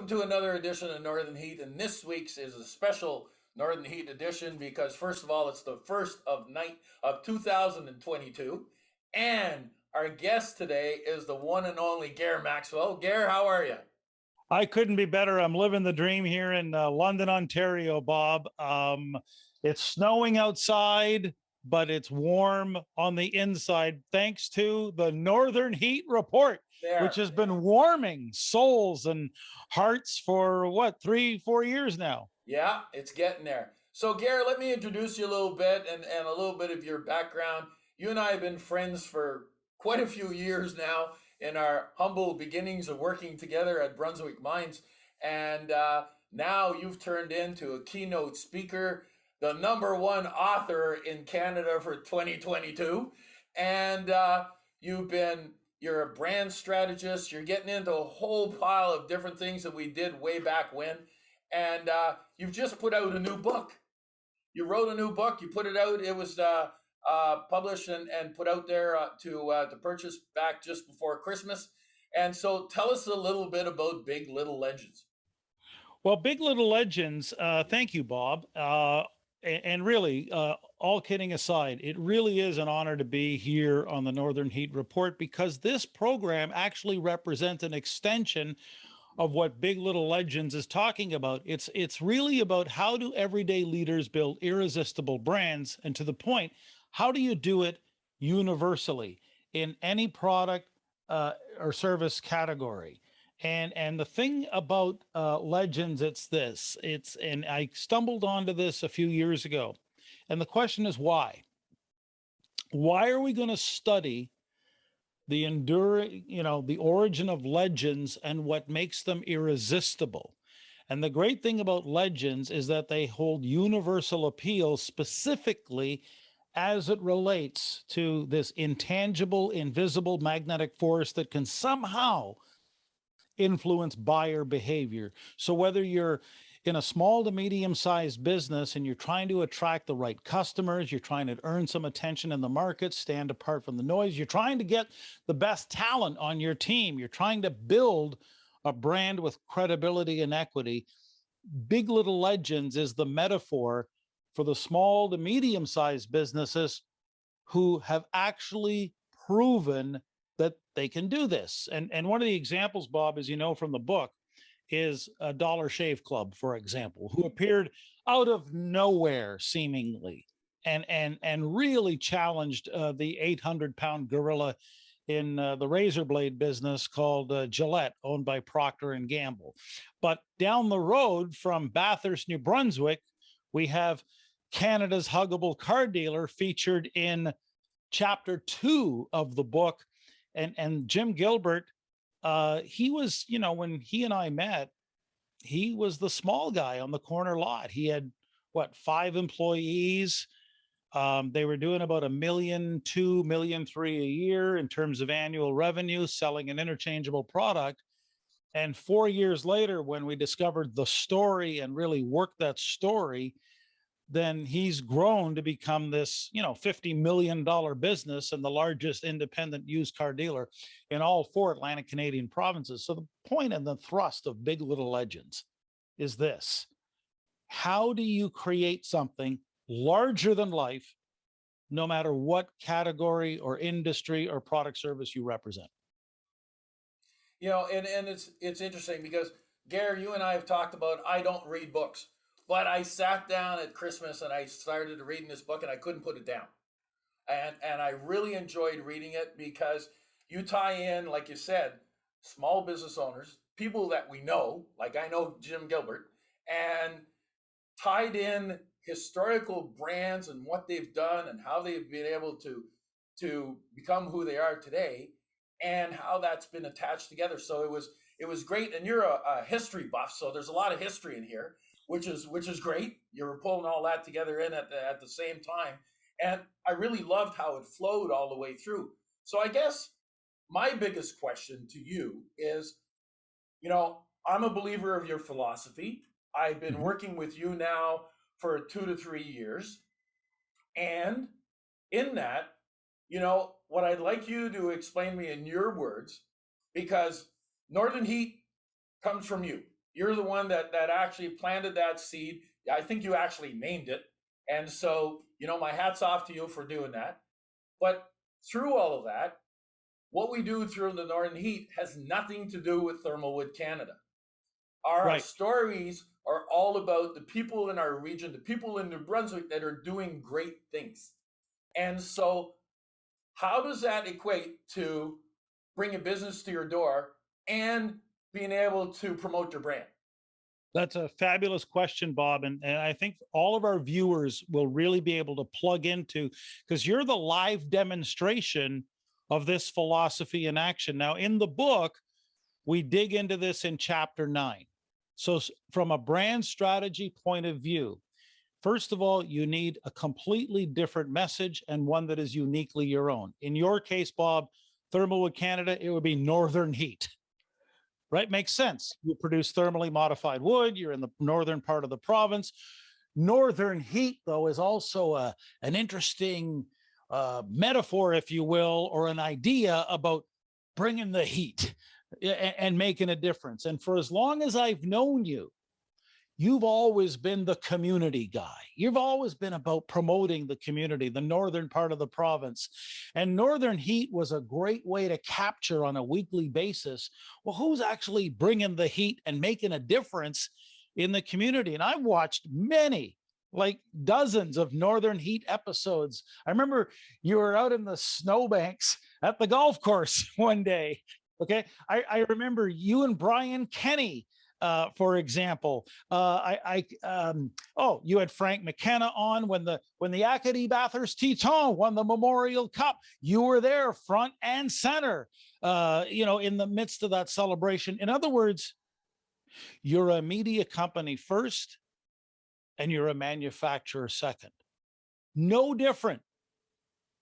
Welcome to another edition of Northern Heat, and this week's is a special Northern Heat edition because first of all, it's the first of night of 2022, and our guest today is the one and only Gair Maxwell. Gair, how are you? I couldn't be better. I'm living the dream here in London, Ontario, Bob. It's snowing outside, but it's warm on the inside, thanks to the Northern Heat Report, which There. has been warming souls and hearts for what, 3-4 years now. Yeah, it's getting there. So, Gair, let me introduce you a little bit and a little bit of your background. You and I have been friends for quite a few years now in our humble beginnings of working together at Brunswick Mines. And now you've turned into a keynote speaker, the #1 author in Canada for 2022. And you're a brand strategist. You're getting into a whole pile of different things that we did way back when. And you've just put out a new book. You wrote a new book. You put it out. It was published and put out there to purchase back just before Christmas. And so tell us a little bit about Big Little Legends. Well, Big Little Legends, thank you, Bob. And really, all kidding aside, it really is an honor to be here on the Northern Heat Report because this program actually represents an extension of what Big Little Legends is talking about. It's really about how do everyday leaders build irresistible brands, and to the point, how do you do it universally in any product or service category? And the thing about Legends, and I stumbled onto this a few years ago, and the question is why? Why are we going to study the enduring, the origin of legends and what makes them irresistible? And the great thing about legends is that they hold universal appeal, specifically as it relates to this intangible, invisible magnetic force that can somehow influence buyer behavior. So whether you're in a small to medium-sized business and you're trying to attract the right customers, you're trying to earn some attention in the market, stand apart from the noise, you're trying to get the best talent on your team, you're trying to build a brand with credibility and equity, Big Little Legends is the metaphor for the small to medium-sized businesses who have actually proven that they can do this. And one of the examples, Bob, as you know from the book, is a Dollar Shave Club, for example, who appeared out of nowhere seemingly and really challenged the 800-pound gorilla in the razor blade business called Gillette, owned by Procter and Gamble. But down the road from Bathurst, New Brunswick, we have Canada's huggable car dealer featured in chapter 2 of the book. And Jim Gilbert, he was, when he and I met, he was the small guy on the corner lot. He had, 5 employees. They were doing about $1.2 million, $1.3 million a year in terms of annual revenue, selling an interchangeable product. And 4 years later, when we discovered the story and really worked that story, then he's grown to become this, $50 million business and the largest independent used car dealer in all 4 Atlantic Canadian provinces. So the point and the thrust of Big Little Legends is this: how do you create something larger than life, no matter what category or industry or product service you represent? And it's interesting because Gair, you and I have talked about I don't read books. But I sat down at Christmas and I started reading this book and I couldn't put it down. And I really enjoyed reading it because you tie in, like you said, small business owners, people that we know, like I know Jim Gilbert, and tied in historical brands and what they've done and how they've been able to become who they are today and how that's been attached together. So it was great. And you're a history buff, so there's a lot of history in here, which is great. You were pulling all that together in at the same time. And I really loved how it flowed all the way through. So I guess my biggest question to you is, I'm a believer of your philosophy. I've been working with you now for 2 to 3 years. And in that, what I'd like you to explain to me in your words, because Northern Heat comes from you. You're the one that actually planted that seed. I think you actually named it. And so, my hat's off to you for doing that. But through all of that, what we do through the Northern Heat has nothing to do with Thermalwood Canada. Our stories are all about the people in our region, the people in New Brunswick that are doing great things. And so, how does that equate to bring a business to your door and being able to promote your brand? That's a fabulous question, Bob. And I think all of our viewers will really be able to plug into, because you're the live demonstration of this philosophy in action. Now, in the book, we dig into this in chapter 9. So from a brand strategy point of view, first of all, you need a completely different message and one that is uniquely your own. In your case, Bob, Thermalwood Canada, it would be Northern Heat. Right? Makes sense. You produce thermally modified wood. You're in the northern part of the province. Northern Heat, though, is also an interesting metaphor, if you will, or an idea about bringing the heat and making a difference. And for as long as I've known you, you've always been the community guy. You've always been about promoting the community, the northern part of the province. And Northern Heat was a great way to capture on a weekly basis, well, who's actually bringing the heat and making a difference in the community? And I've watched many, like dozens of Northern Heat episodes. I remember you were out in the snowbanks at the golf course one day. Okay. I remember you and Brian Kenny, for example. You had Frank McKenna on when the Acadie Bathurst Teton won the Memorial Cup. You were there front and center, in the midst of that celebration. In other words, you're a media company first and you're a manufacturer second. No different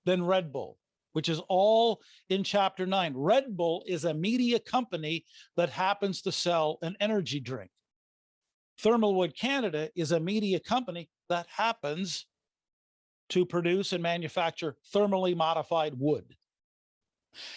than Red Bull, which is all in chapter 9. Red Bull is a media company that happens to sell an energy drink. Thermalwood Canada is a media company that happens to produce and manufacture thermally modified wood.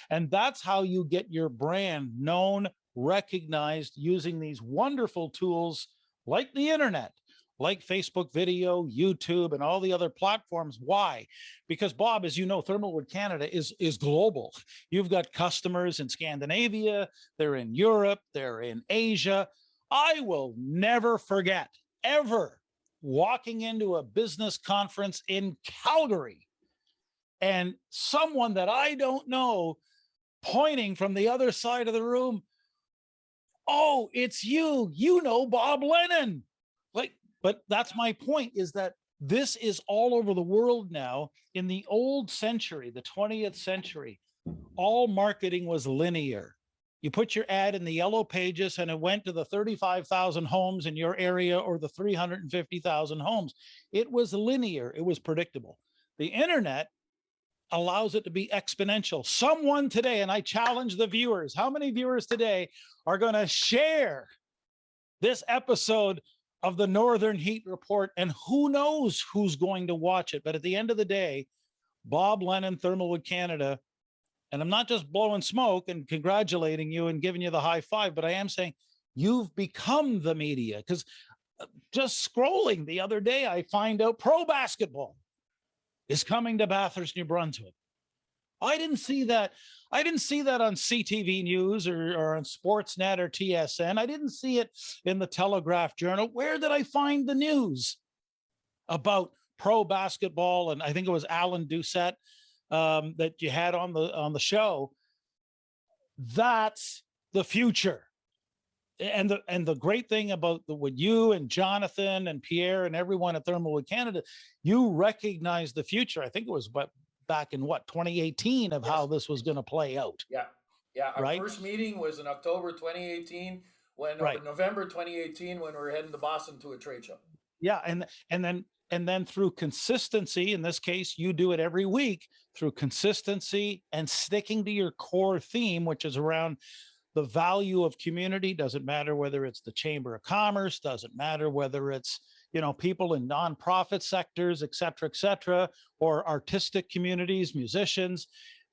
And that's how you get your brand known, recognized, using these wonderful tools like the internet, like Facebook video, YouTube, and all the other platforms. Why? Because, Bob, as you know, Thermalwood Canada is global. You've got customers in Scandinavia, they're in Europe, they're in Asia. I will never forget, ever, walking into a business conference in Calgary and someone that I don't know pointing from the other side of the room, "Oh, it's you. You know Bob Lennon." But that's my point, is that this is all over the world now. In the old century, the 20th century, all marketing was linear. You put your ad in the yellow pages and it went to the 35,000 homes in your area or the 350,000 homes. It was linear. It was predictable. The internet allows it to be exponential. Someone today, and I challenge the viewers, how many viewers today are going to share this episode of the Northern Heat Report? And who knows who's going to watch it? But at the end of the day, Bob Lennon, Thermalwood Canada, and I'm not just blowing smoke and congratulating you and giving you the high five, but I am saying you've become the media. Because just scrolling the other day, I find out pro basketball is coming to Bathurst, New Brunswick. I didn't see that. I didn't see that on CTV News or on Sportsnet or TSN. I didn't see it in the Telegraph Journal. Where did I find the news about pro basketball? And I think it was Alan Doucette that you had on the show. That's the future. And the great thing about what you and Jonathan and Pierre and everyone at Thermalwood Canada, you recognize the future. I think it was back in 2018 of how this was going to play out. Yeah. Our first meeting was in October 2018, or November 2018, when we were heading to Boston to a trade show. Yeah, and then through consistency, in this case, you do it every week, through consistency and sticking to your core theme, which is around the value of community. Doesn't matter whether it's the Chamber of Commerce, doesn't matter whether it's, people in nonprofit sectors, et cetera, or artistic communities, musicians.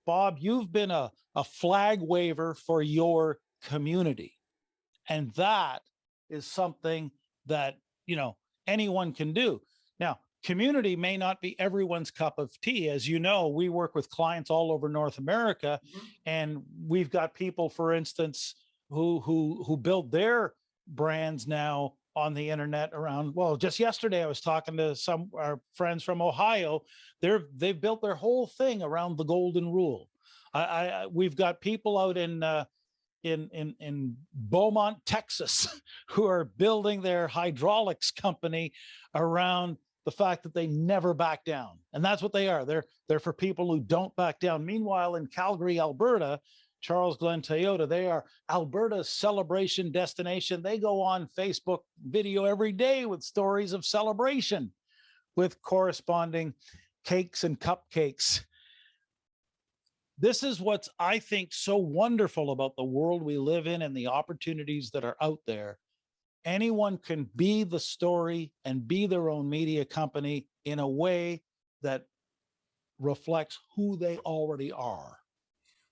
Bob, you've been a flag waver for your community. And that is something that, anyone can do. Now, community may not be everyone's cup of tea. As you know, we work with clients all over North America, and we've got people, for instance, who build their brands now on the internet around. Well, just yesterday I was talking to some our friends from Ohio. They've built their whole thing around the golden rule. We've got people out in Beaumont, Texas, who are building their hydraulics company around the fact that they never back down. And that's what they are. They're for people who don't back down. Meanwhile, in Calgary, Alberta, Charles Glen Toyota, they are Alberta's celebration destination. They go on Facebook video every day with stories of celebration, with corresponding cakes and cupcakes. This is what's, I think, so wonderful about the world we live in and the opportunities that are out there. Anyone can be the story and be their own media company in a way that reflects who they already are.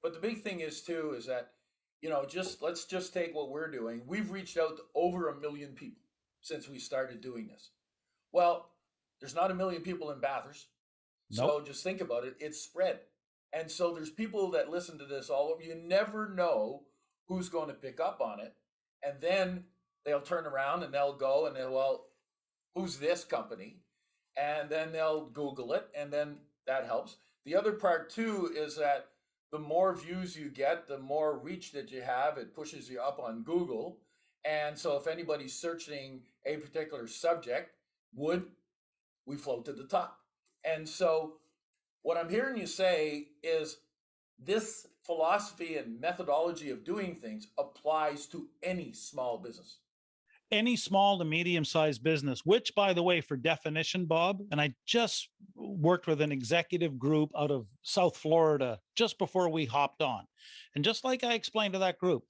But the big thing is too, is that, let's just take what we're doing. We've reached out to over 1 million people since we started doing this. Well, there's not 1 million people in Bathurst. Nope. So just think about it. It's spread. And so there's people that listen to this all over. You never know who's going to pick up on it. And then they'll turn around and they'll go and well, who's this company? And then they'll Google it, and then that helps. The other part too is that the more views you get, the more reach that you have, it pushes you up on Google. And so if anybody's searching a particular subject, wood, we float to the top. And so what I'm hearing you say is this philosophy and methodology of doing things applies to any small business. Any small to medium-sized business, which, by the way, for definition, Bob, and I just worked with an executive group out of South Florida just before we hopped on. And just like I explained to that group,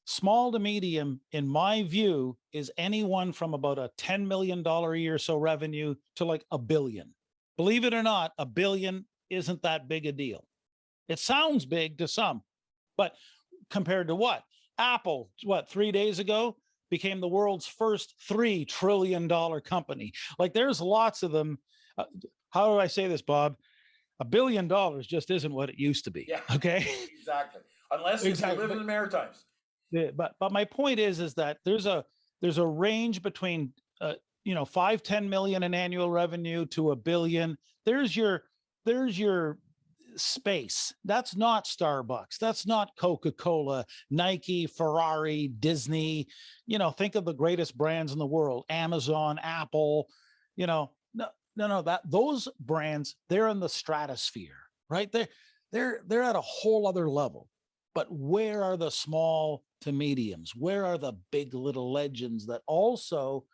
small to medium, in my view, is anyone from about a $10 million a year or so revenue to like $1 billion. Believe it or not, $1 billion isn't that big a deal. It sounds big to some, but compared to what? Apple, 3 days ago, became the world's first $3 trillion company. Like, there's lots of them. How do I say this, Bob? $1 billion just isn't what it used to be. Yeah, okay. Exactly. Unless you live in the Maritimes. But my point is that there's a range between 5-10 million in annual revenue to $1 billion. There's your space. That's not Starbucks. That's not Coca-Cola, Nike, Ferrari, Disney. Think of the greatest brands in the world: Amazon, Apple. No, those brands, they're in the stratosphere, right? They're at a whole other level. But where are the small to mediums? Where are the big little legends that also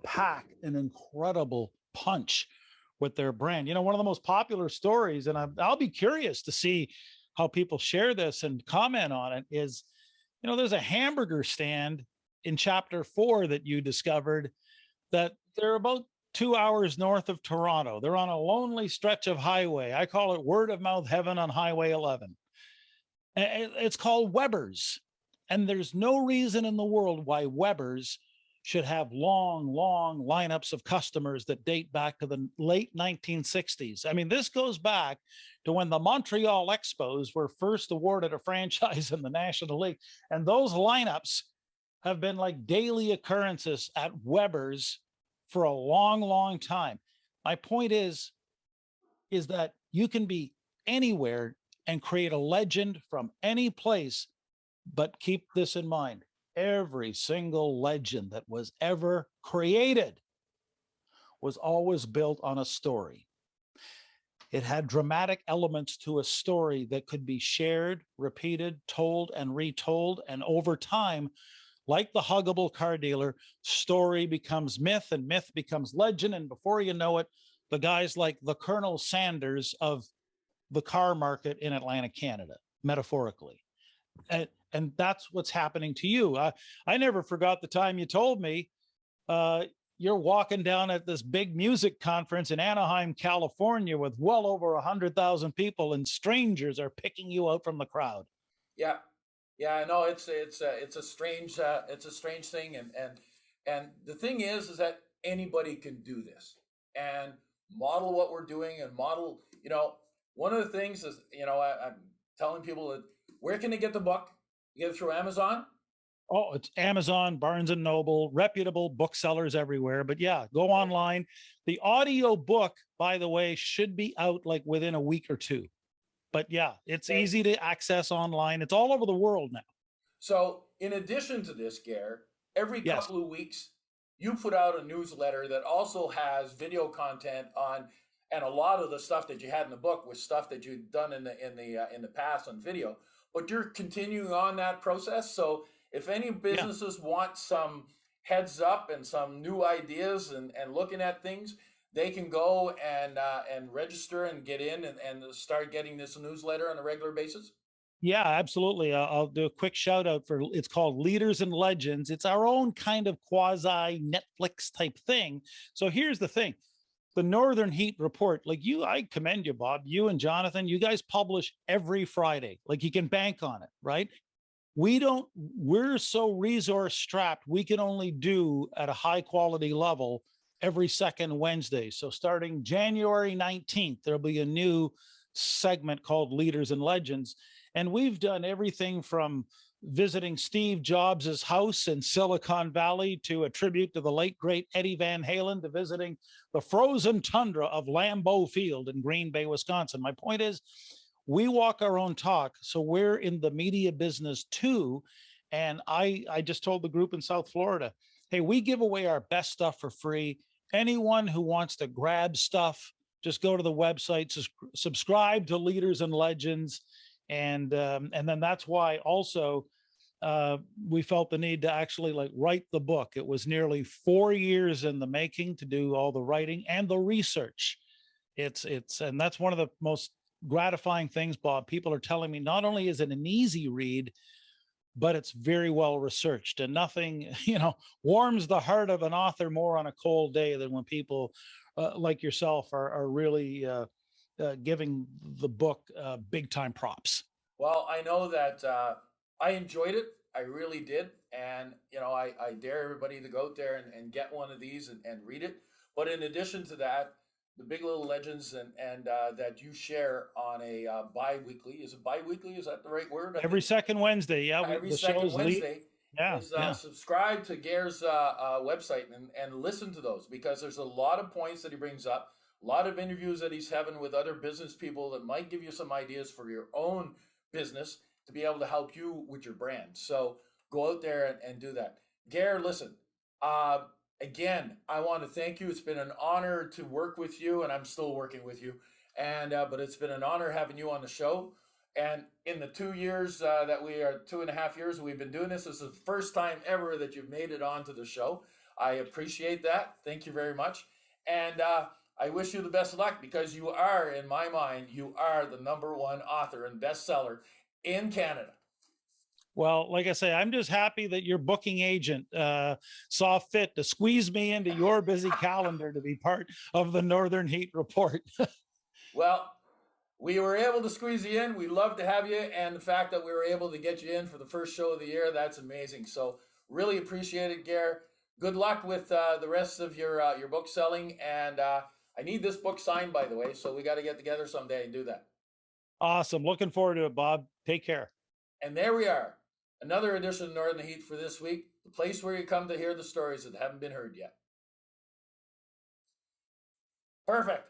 pack an incredible punch with their brand? One of the most popular stories, and I'll be curious to see how people share this and comment on it, is, there's a hamburger stand in chapter 4 that you discovered that they're about 2 hours north of Toronto. They're on a lonely stretch of highway. I call it word of mouth heaven on Highway 11. It's called Weber's. And there's no reason in the world why Weber's should have long lineups of customers that date back to the late 1960s. I mean, this goes back to when the Montreal Expos were first awarded a franchise in the National League. And those lineups have been like daily occurrences at Weber's for a long time. My point is that you can be anywhere and create a legend from any place, but keep this in mind. Every single legend that was ever created was always built on a story. It had dramatic elements to a story that could be shared, repeated, told, and retold. And over time, like the huggable car dealer, story becomes myth and myth becomes legend. And before you know it, the guys like the Colonel Sanders of the car market in Atlantic Canada, metaphorically. And that's what's happening to you. I never forgot the time you told me you're walking down at this big music conference in Anaheim, California, with well over 100,000 people, and strangers are picking you out from the crowd. Yeah, I know it's a strange thing, and And the thing is that anybody can do this and model what we're doing and model, one of the things is, I'm telling people that where can they get the book? You get it through Amazon. Oh, it's Amazon, Barnes and Noble, reputable booksellers everywhere. But yeah, go online. The audio book, by the way, should be out like within a week or two. But yeah, it's Okay. easy to access online. It's all over the world now. So, in addition to this, Gair, every Yes. couple of weeks, you put out a newsletter that also has video content on, and a lot of the stuff that you had in the book was stuff that you'd done in the past on video. But you're continuing on that process. So, if any Yeah. businesses want some heads up and some new ideas and looking at things, they can go and register and get in and start getting this newsletter on a regular basis. Yeah, absolutely. I'll do a quick shout out for it's called Leaders and Legends. It's our own kind of quasi Netflix type thing. So here's the thing. The Northern Heat Report, like you, I commend you, Bob. You and Jonathan, you guys publish every Friday. Like you can bank on it, right? We're so resource strapped, we can only do at a high quality level every second Wednesday. So starting January 19th, there'll be a new segment called Leaders and Legends. And we've done everything from visiting Steve Jobs' house in Silicon Valley to a tribute to the late, great Eddie Van Halen to visiting the frozen tundra of Lambeau Field in Green Bay, Wisconsin. My point is, we walk our own talk. So we're in the media business too. And I just told the group in South Florida, hey, we give away our best stuff for free. Anyone who wants to grab stuff, just go to the website, subscribe to Leaders and Legends. And then that's why also we felt the need to actually like write the book. It was nearly 4 years in the making to do all the writing and the research. And that's one of the most gratifying things, Bob. People are telling me not only is it an easy read, but it's very well researched, and nothing, warms the heart of an author more on a cold day than when people like yourself are really giving the book big time props. Well, I know that I enjoyed it. I really did. And, I dare everybody to go out there and get one of these and read it. But in addition to that, the Big Little Legends and that you share on a bi-weekly, is it bi-weekly? Is that the right word? I Every think second Wednesday, yeah, every the show second is lead. Wednesday Yeah, is yeah. subscribe to Gair's website and listen to those because there's a lot of points that he brings up, a lot of interviews that he's having with other business people that might give you some ideas for your own business to be able to help you with your brand. So go out there and do that. Gair, listen, uh, again, I want to thank you. It's been an honor to work with you, and I'm still working with you. And but it's been an honor having you on the show. And in the 2 years that we are 2.5 years we've been doing this is the first time ever that you've made it onto the show. I appreciate that. Thank you very much. And I wish you the best of luck because you are, in my mind, you are the #1 author and bestseller in Canada. Well, like I say, I'm just happy that your booking agent saw fit to squeeze me into your busy calendar to be part of the Northern Heat Report. Well, we were able to squeeze you in. We love to have you. And the fact that we were able to get you in for the first show of the year, that's amazing. So really appreciate it, Gair. Good luck with the rest of your book selling. And I need this book signed, by the way. So we got to get together someday and do that. Awesome. Looking forward to it, Bob. Take care. And there we are. Another edition of Northern Heat for this week. The place where you come to hear the stories that haven't been heard yet. Perfect.